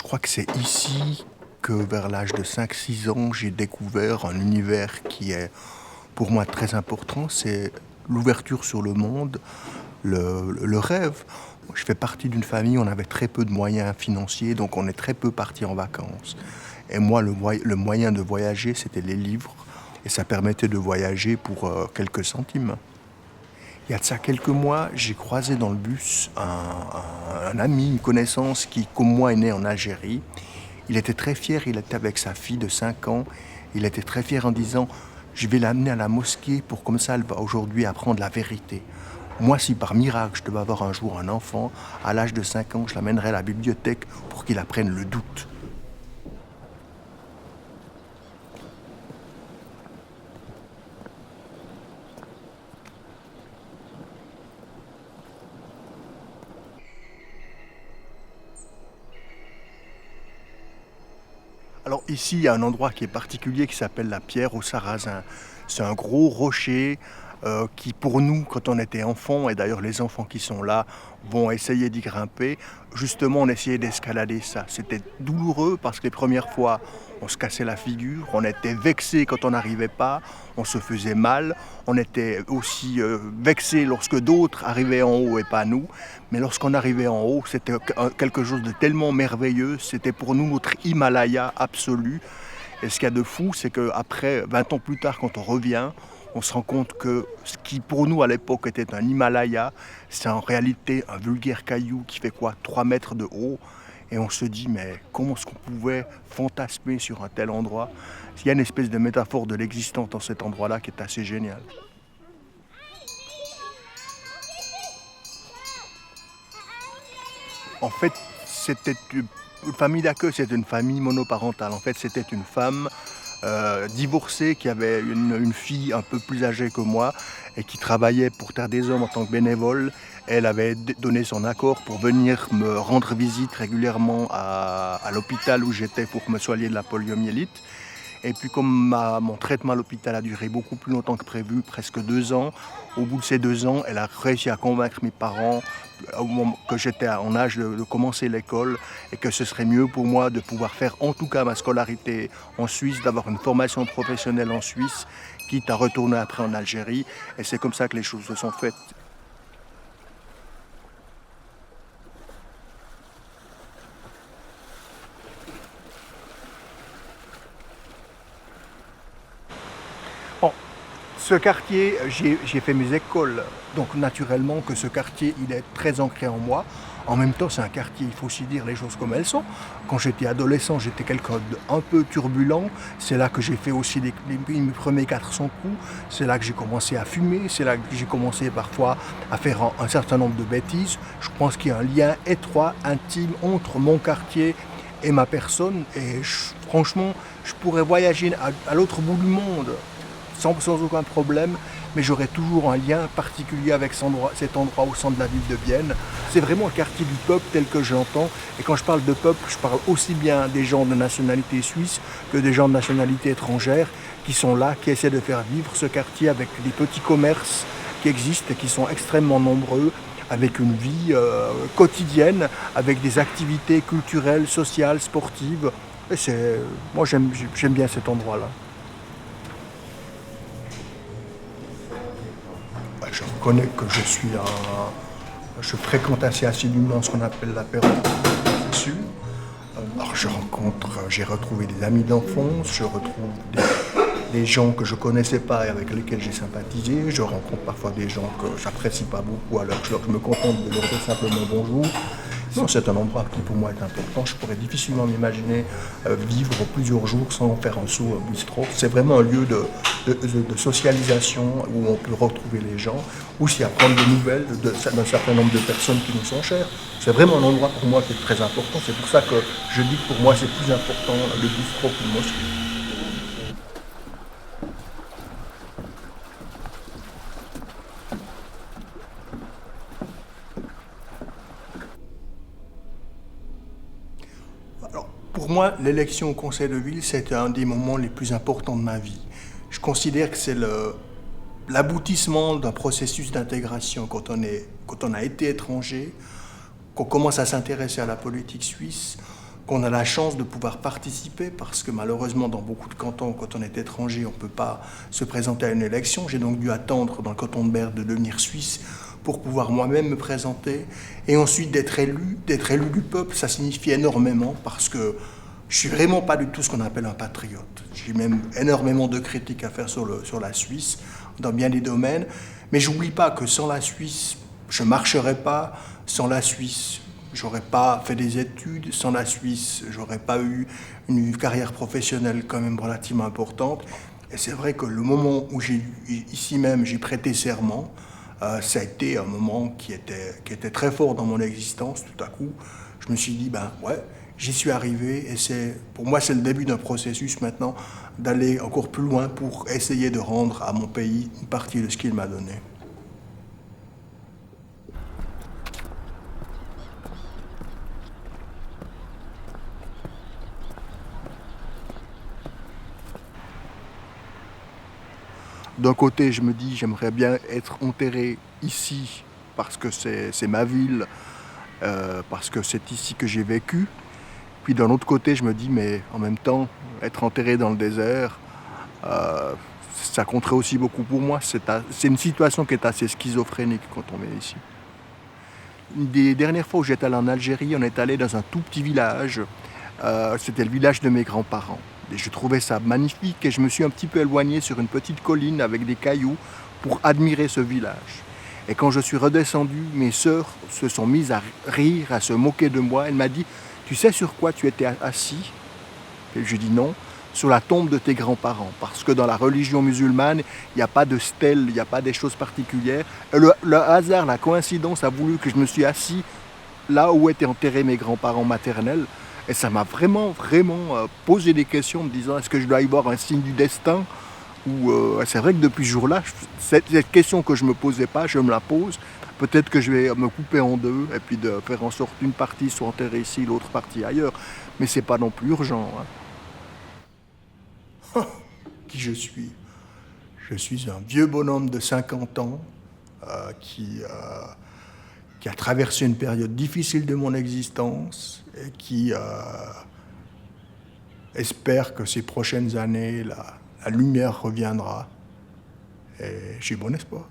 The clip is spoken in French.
crois que c'est ici que vers l'âge de 5-6 ans, j'ai découvert un univers qui est pour moi très important. C'est l'ouverture sur le monde, le rêve. Je fais partie d'une famille, on avait très peu de moyens financiers, donc on est très peu parti en vacances. Et moi, le moyen de voyager, c'était les livres. Et ça permettait de voyager pour quelques centimes. Il y a de ça quelques mois, j'ai croisé dans le bus un ami, une connaissance qui, comme moi, est né en Algérie. Il était très fier, il était avec sa fille de 5 ans. Il était très fier en disant « Je vais l'amener à la mosquée pour comme ça, elle va aujourd'hui apprendre la vérité. » Moi, si par miracle, je devais avoir un jour un enfant, à l'âge de 5 ans, je l'amènerais à la bibliothèque pour qu'il apprenne le doute. Alors ici, il y a un endroit qui est particulier qui s'appelle la Pierre aux Sarrasins. C'est un gros rocher qui, pour nous, quand on était enfants, et d'ailleurs les enfants qui sont là vont essayer d'y grimper, justement on essayait d'escalader ça. C'était douloureux parce que les premières fois, on se cassait la figure, on était vexé quand on n'arrivait pas, on se faisait mal, on était aussi vexé lorsque d'autres arrivaient en haut et pas nous. Mais lorsqu'on arrivait en haut, c'était quelque chose de tellement merveilleux, c'était pour nous notre Himalaya absolu. Et ce qu'il y a de fou, c'est qu'après, 20 ans plus tard, quand on revient, on se rend compte que ce qui pour nous à l'époque était un Himalaya, c'est en réalité un vulgaire caillou qui fait quoi, 3 mètres de haut. Et on se dit, mais comment est-ce qu'on pouvait fantasmer sur un tel endroit? Il y a une espèce de métaphore de l'existence dans cet endroit-là qui est assez géniale. En fait, c'était une famille d'accueil, c'était une famille monoparentale. En fait, c'était une femme divorcée qui avait une fille un peu plus âgée que moi et qui travaillait pour Terre des Hommes en tant que bénévole. Elle avait donné son accord pour venir me rendre visite régulièrement à l'hôpital où j'étais pour me soigner de la poliomyélite. Et puis comme mon traitement à l'hôpital a duré beaucoup plus longtemps que prévu, presque 2 ans, au bout de ces 2 ans, elle a réussi à convaincre mes parents au moment que j'étais en âge de commencer l'école et que ce serait mieux pour moi de pouvoir faire en tout cas ma scolarité en Suisse, d'avoir une formation professionnelle en Suisse, quitte à retourner après en Algérie. Et c'est comme ça que les choses se sont faites. Bon, ce quartier, j'ai fait mes écoles, donc naturellement que ce quartier, il est très ancré en moi. En même temps, c'est un quartier, il faut aussi dire les choses comme elles sont. Quand j'étais adolescent, j'étais quelqu'un d'un peu turbulent. C'est là que j'ai fait aussi mes premiers 400 coups. C'est là que j'ai commencé à fumer. C'est là que j'ai commencé parfois à faire un certain nombre de bêtises. Je pense qu'il y a un lien étroit, intime entre mon quartier et ma personne. Et franchement, je pourrais voyager à l'autre bout du monde sans aucun problème, mais j'aurais toujours un lien particulier avec cet endroit au centre de la ville de Vienne. C'est vraiment le quartier du peuple tel que je l'entends. Et quand je parle de peuple, je parle aussi bien des gens de nationalité suisse que des gens de nationalité étrangère qui sont là, qui essaient de faire vivre ce quartier avec des petits commerces qui existent et qui sont extrêmement nombreux, avec une vie quotidienne, avec des activités culturelles, sociales, sportives. Et moi, j'aime bien cet endroit-là. Je reconnais que je fréquente assez assidûment ce qu'on appelle l'apéro sud. Alors j'ai retrouvé des amis d'enfance, je retrouve des gens que je connaissais pas et avec lesquels j'ai sympathisé. Je rencontre parfois des gens que j'apprécie pas beaucoup, alors je me contente de leur dire simplement bonjour. Non, c'est un endroit qui pour moi est important. Je pourrais difficilement m'imaginer vivre plusieurs jours sans faire un saut au bistrot. C'est vraiment un lieu de socialisation où on peut retrouver les gens, aussi apprendre des nouvelles d'un certain nombre de personnes qui nous sont chères. C'est vraiment un endroit pour moi qui est très important. C'est pour ça que je dis que pour moi c'est plus important le bistrot que le mosquée. Alors, pour moi, l'élection au conseil de ville, c'est un des moments les plus importants de ma vie. Je considère que c'est l'aboutissement d'un processus d'intégration quand on a été étranger, qu'on commence à s'intéresser à la politique suisse, qu'on a la chance de pouvoir participer, parce que malheureusement, dans beaucoup de cantons, quand on est étranger, on ne peut pas se présenter à une élection. J'ai donc dû attendre dans le canton de Berne de devenir suisse pour pouvoir moi-même me présenter. Et ensuite, d'être élu du peuple, ça signifie énormément, parce que je ne suis vraiment pas du tout ce qu'on appelle un patriote. J'ai même énormément de critiques à faire sur la Suisse, dans bien des domaines. Mais je n'oublie pas que sans la Suisse, je ne marcherais pas. Sans la Suisse, j'aurais pas fait des études. Sans la Suisse, j'aurais pas eu une carrière professionnelle quand même relativement importante. Et c'est vrai que le moment où ici même, j'ai prêté serment, ça a été un moment qui était très fort dans mon existence. Tout à coup, je me suis dit, ben ouais, j'y suis arrivé. Et pour moi, c'est le début d'un processus maintenant d'aller encore plus loin pour essayer de rendre à mon pays une partie de ce qu'il m'a donné. D'un côté, je me dis, j'aimerais bien être enterré ici, parce que c'est ma ville, parce que c'est ici que j'ai vécu. Puis d'un autre côté, je me dis, mais en même temps, être enterré dans le désert, euh, ça compterait aussi beaucoup pour moi. C'est une situation qui est assez schizophrénique quand on est ici. Une des dernières fois où j'étais allé en Algérie, on est allé dans un tout petit village. C'était le village de mes grands-parents. Et je trouvais ça magnifique et je me suis un petit peu éloigné sur une petite colline avec des cailloux pour admirer ce village. Et quand je suis redescendu, mes sœurs se sont mises à rire, à se moquer de moi. Elle m'a dit, tu sais sur quoi tu étais assis? Et je dis non, sur la tombe de tes grands-parents. Parce que dans la religion musulmane, il n'y a pas de stèle, il n'y a pas des choses particulières. Et le hasard, la coïncidence a voulu que je me suis assis là où étaient enterrés mes grands-parents maternels. Et ça m'a vraiment posé des questions, me disant est-ce que je dois y voir un signe du destin ou c'est vrai que depuis ce jour-là, cette question que je ne me posais pas, je me la pose. Peut-être que je vais me couper en deux et puis de faire en sorte qu'une partie soit enterrée ici, l'autre partie ailleurs. Mais c'est pas non plus urgent. Hein. Qui je suis? Je suis un vieux bonhomme de 50 ans qui a traversé une période difficile de mon existence et qui espère que ces prochaines années, la lumière reviendra. Et j'ai bon espoir.